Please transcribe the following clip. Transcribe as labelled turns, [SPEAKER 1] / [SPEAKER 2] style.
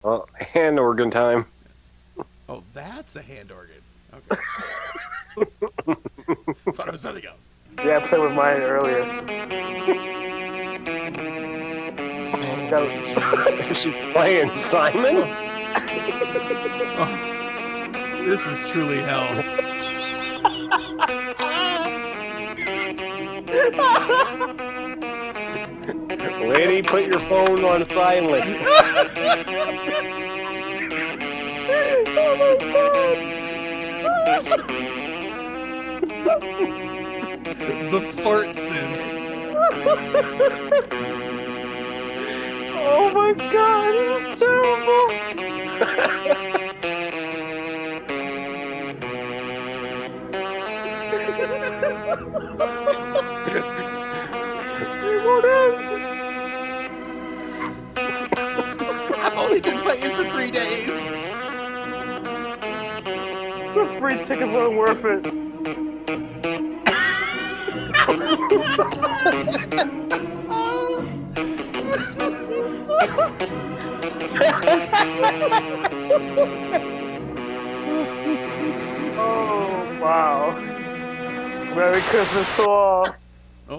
[SPEAKER 1] Oh, hand organ time.
[SPEAKER 2] Oh, that's a hand organ. Okay. Thought it was something else.
[SPEAKER 3] Yeah, I played with mine earlier.
[SPEAKER 1] She's playing Simon?
[SPEAKER 2] Oh, this is truly hell.
[SPEAKER 1] Lady, put your phone on silent.
[SPEAKER 3] Oh my god!
[SPEAKER 2] The fart synth.
[SPEAKER 3] Oh my god, this is terrible! It won't end!
[SPEAKER 2] I've only been playing for 3 days.
[SPEAKER 3] The free tickets weren't worth it. Oh, wow. Merry Christmas to all.
[SPEAKER 2] Oh,